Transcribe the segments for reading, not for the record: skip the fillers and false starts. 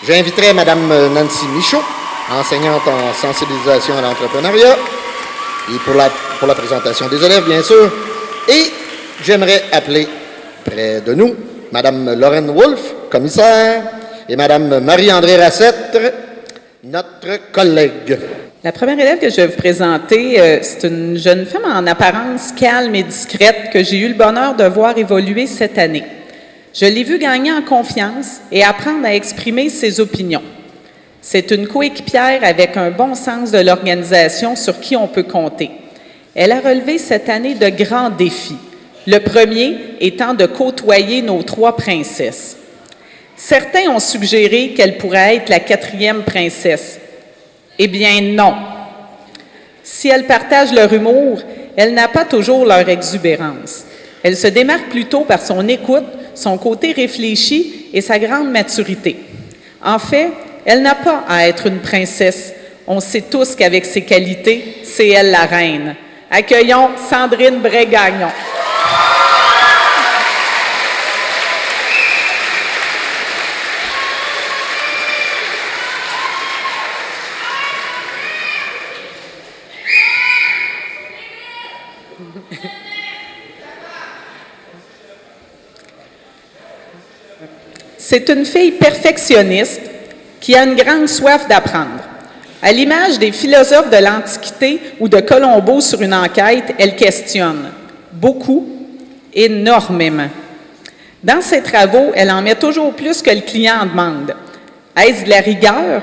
J'inviterai Mme Nancy Michaud, enseignante en sensibilisation à l'entrepreneuriat, et pour la présentation des élèves, bien sûr. Et j'aimerais appeler près de nous Mme Lorraine Wolfe, commissaire, et Mme Marie-André Rassette, notre collègue. La première élève que je vais vous présenter, c'est une jeune femme en apparence calme et discrète que j'ai eu le bonheur de voir évoluer cette année. Je l'ai vue gagner en confiance et apprendre à exprimer ses opinions. C'est une coéquipière avec un bon sens de l'organisation sur qui on peut compter. Elle a relevé cette année de grands défis, le premier étant de côtoyer nos 3 princesses. Certains ont suggéré qu'elle pourrait être la 4e princesse. Eh bien non. Si elles partagent leur humour, elles n'ont pas toujours leur exubérance. Elle se démarque plutôt par son écoute, son côté réfléchi et sa grande maturité. En fait, elle n'a pas à être une princesse. On sait tous qu'avec ses qualités, c'est elle la reine. Accueillons Sandrine Bray-Gagnon. C'est une fille perfectionniste qui a une grande soif d'apprendre. À l'image des philosophes de l'Antiquité ou de Colombo sur une enquête, elle questionne beaucoup, énormément. Dans ses travaux, elle en met toujours plus que le client en demande. Est-ce de la rigueur?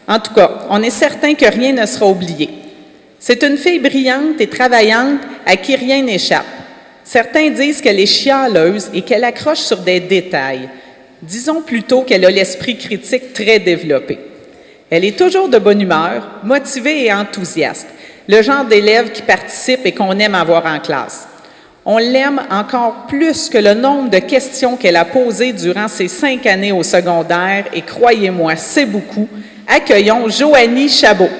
En tout cas, on est certain que rien ne sera oublié. C'est une fille brillante et travaillante à qui rien n'échappe. Certains disent qu'elle est chialeuse et qu'elle accroche sur des détails. Disons plutôt qu'elle a l'esprit critique très développé. Elle est toujours de bonne humeur, motivée et enthousiaste, le genre d'élève qui participe et qu'on aime avoir en classe. On l'aime encore plus que le nombre de questions qu'elle a posées durant ses 5 années au secondaire, et croyez-moi, c'est beaucoup. Accueillons Joanie Chabot.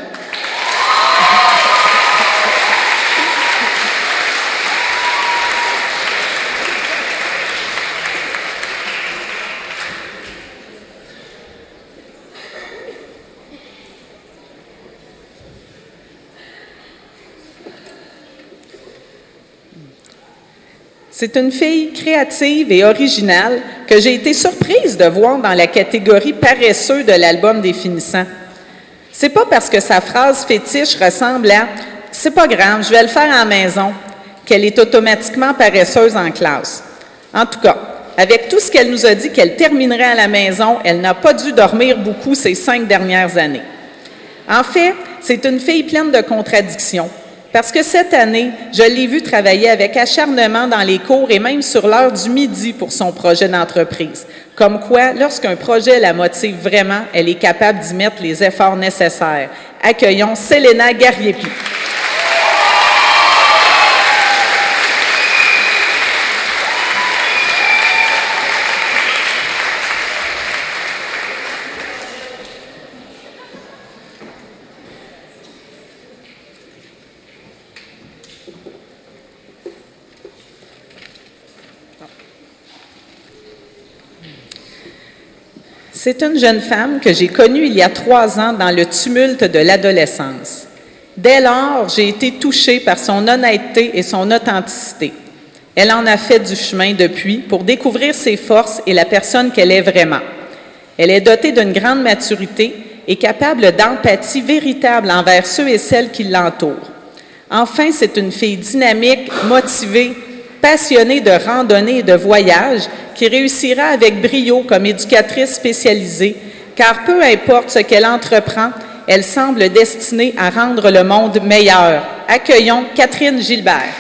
C'est une fille créative et originale que j'ai été surprise de voir dans la catégorie paresseux de l'album des finissants. C'est pas parce que sa phrase fétiche ressemble à « c'est pas grave, je vais le faire à la maison » qu'elle est automatiquement paresseuse en classe. En tout cas, avec tout ce qu'elle nous a dit qu'elle terminerait à la maison, elle n'a pas dû dormir beaucoup ces 5 dernières années. En fait, c'est une fille pleine de contradictions. Parce que cette année, je l'ai vue travailler avec acharnement dans les cours et même sur l'heure du midi pour son projet d'entreprise. Comme quoi, lorsqu'un projet la motive vraiment, elle est capable d'y mettre les efforts nécessaires. Accueillons Selena Gariepi. C'est une jeune femme que j'ai connue il y a 3 ans dans le tumulte de l'adolescence. Dès lors, j'ai été touchée par son honnêteté et son authenticité. Elle en a fait du chemin depuis pour découvrir ses forces et la personne qu'elle est vraiment. Elle est dotée d'une grande maturité et capable d'empathie véritable envers ceux et celles qui l'entourent. Enfin, c'est une fille dynamique, motivée, passionnée de randonnée et de voyage, qui réussira avec brio comme éducatrice spécialisée, car peu importe ce qu'elle entreprend, elle semble destinée à rendre le monde meilleur. Accueillons Catherine Gilbert.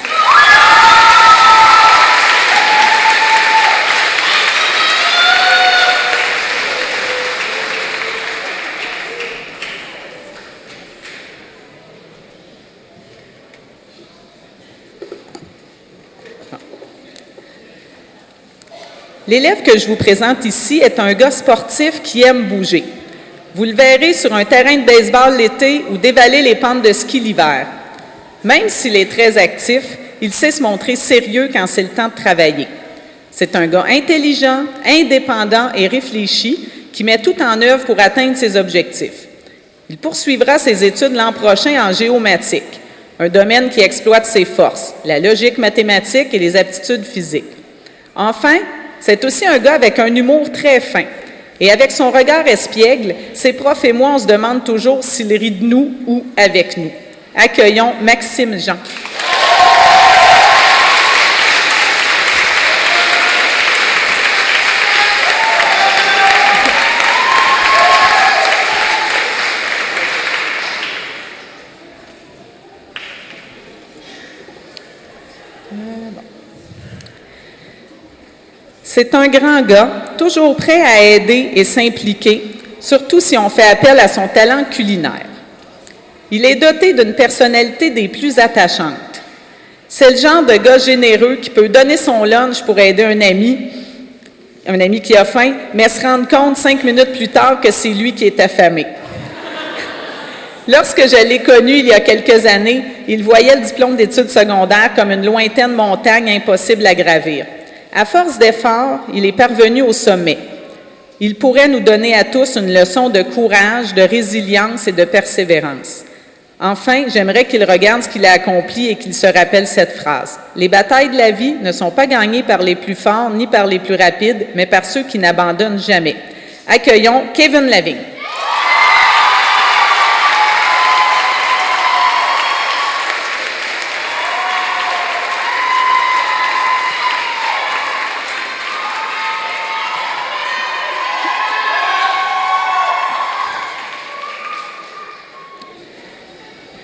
L'élève que je vous présente ici est un gars sportif qui aime bouger. Vous le verrez sur un terrain de baseball l'été ou dévaler les pentes de ski l'hiver. Même s'il est très actif, il sait se montrer sérieux quand c'est le temps de travailler. C'est un gars intelligent, indépendant et réfléchi qui met tout en œuvre pour atteindre ses objectifs. Il poursuivra ses études l'an prochain en géomatique, un domaine qui exploite ses forces, la logique mathématique et les aptitudes physiques. Enfin, c'est aussi un gars avec un humour très fin. Et avec son regard espiègle, ses profs et moi, on se demande toujours s'il rit de nous ou avec nous. Accueillons Maxime Jean. C'est un grand gars, toujours prêt à aider et s'impliquer, surtout si on fait appel à son talent culinaire. Il est doté d'une personnalité des plus attachantes. C'est le genre de gars généreux qui peut donner son lunch pour aider un ami qui a faim, mais se rendre compte 5 minutes plus tard que c'est lui qui est affamé. Lorsque je l'ai connu il y a quelques années, il voyait le diplôme d'études secondaires comme une lointaine montagne impossible à gravir. À force d'efforts, il est parvenu au sommet. Il pourrait nous donner à tous une leçon de courage, de résilience et de persévérance. Enfin, j'aimerais qu'il regarde ce qu'il a accompli et qu'il se rappelle cette phrase. « Les batailles de la vie ne sont pas gagnées par les plus forts ni par les plus rapides, mais par ceux qui n'abandonnent jamais. » Accueillons Kevin Lavigne.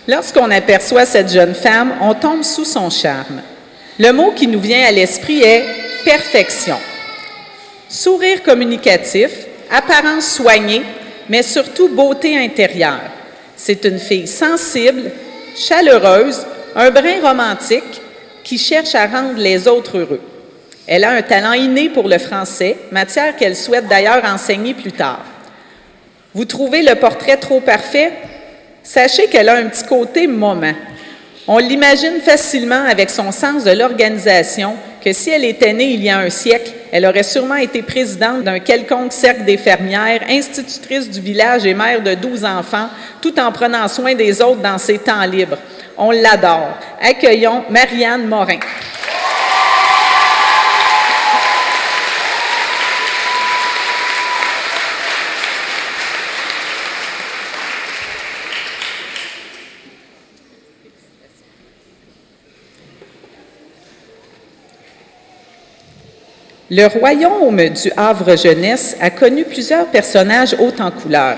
Lorsqu'on aperçoit cette jeune femme, on tombe sous son charme. Le mot qui nous vient à l'esprit est « perfection ». Sourire communicatif, apparence soignée, mais surtout beauté intérieure. C'est une fille sensible, chaleureuse, un brin romantique qui cherche à rendre les autres heureux. Elle a un talent inné pour le français, matière qu'elle souhaite d'ailleurs enseigner plus tard. Vous trouvez le portrait trop parfait? Sachez qu'elle a un petit côté moment. On l'imagine facilement avec son sens de l'organisation que si elle était née il y a un siècle, elle aurait sûrement été présidente d'un quelconque cercle des fermières, institutrice du village et mère de 12 enfants, tout en prenant soin des autres dans ses temps libres. On l'adore. Accueillons Marianne Morin. Le royaume du Havre-Jeunesse a connu plusieurs personnages hauts en couleur,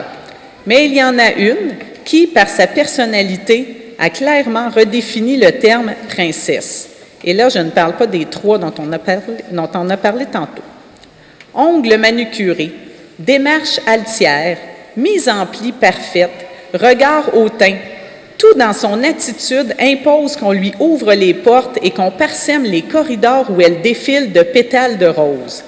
mais il y en a une qui, par sa personnalité, a clairement redéfini le terme « princesse ». Et là, je ne parle pas des trois dont on a parlé tantôt. Ongles manucurés, démarche altière, mise en pli parfaite, regard hautain, tout dans son attitude impose qu'on lui ouvre les portes et qu'on parsème les corridors où elle défile de pétales de rose.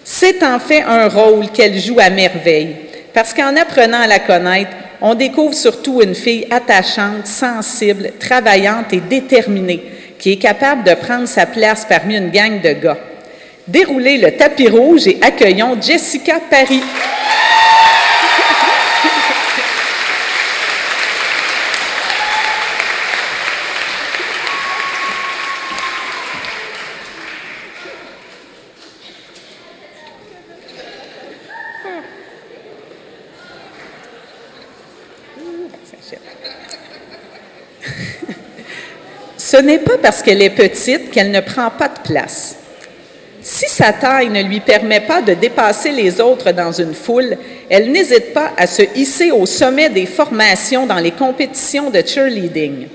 C'est en fait un rôle qu'elle joue à merveille, parce qu'en apprenant à la connaître, on découvre surtout une fille attachante, sensible, travaillante et déterminée, qui est capable de prendre sa place parmi une gang de gars. Déroulez le tapis rouge et accueillons Jessica Paris. Ce n'est pas parce qu'elle est petite qu'elle ne prend pas de place. Si sa taille ne lui permet pas de dépasser les autres dans une foule, elle n'hésite pas à se hisser au sommet des formations dans les compétitions de cheerleading,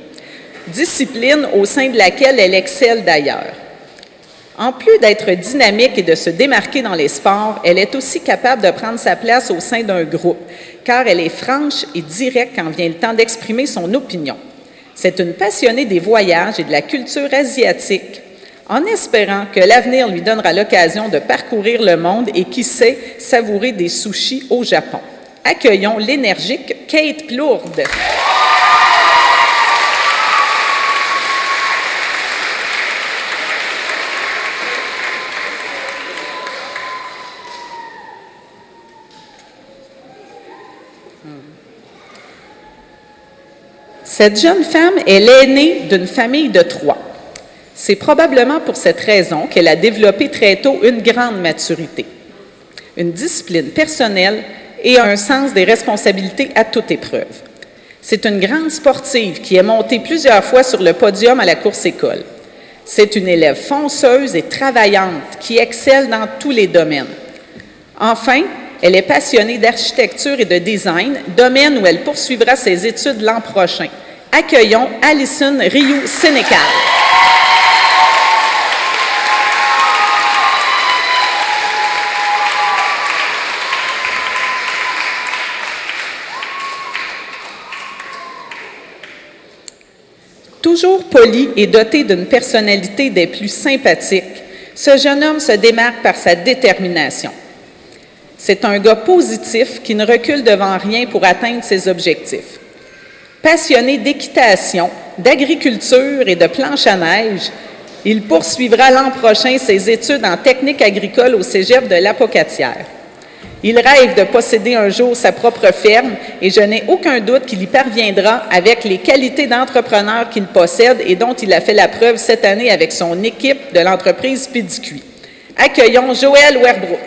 discipline au sein de laquelle elle excelle d'ailleurs. En plus d'être dynamique et de se démarquer dans les sports, elle est aussi capable de prendre sa place au sein d'un groupe, car elle est franche et directe quand vient le temps d'exprimer son opinion. C'est une passionnée des voyages et de la culture asiatique, en espérant que l'avenir lui donnera l'occasion de parcourir le monde et, qui sait, savourer des sushis au Japon. Accueillons l'énergique Kate Plourde. Cette jeune femme est l'aînée d'une famille de 3. C'est probablement pour cette raison qu'elle a développé très tôt une grande maturité, une discipline personnelle et un sens des responsabilités à toute épreuve. C'est une grande sportive qui est montée plusieurs fois sur le podium à la course-école. C'est une élève fonceuse et travaillante qui excelle dans tous les domaines. Enfin, elle est passionnée d'architecture et de design, domaine où elle poursuivra ses études l'an prochain. Accueillons Alison Rioux-Sénécal. Toujours poli et doté d'une personnalité des plus sympathiques, ce jeune homme se démarque par sa détermination. C'est un gars positif qui ne recule devant rien pour atteindre ses objectifs. Passionné d'équitation, d'agriculture et de planche à neige, il poursuivra l'an prochain ses études en technique agricole au cégep de l'Apocatière. Il rêve de posséder un jour sa propre ferme et je n'ai aucun doute qu'il y parviendra avec les qualités d'entrepreneur qu'il possède et dont il a fait la preuve cette année avec son équipe de l'entreprise Pidicuit. Accueillons Joël Werbrook.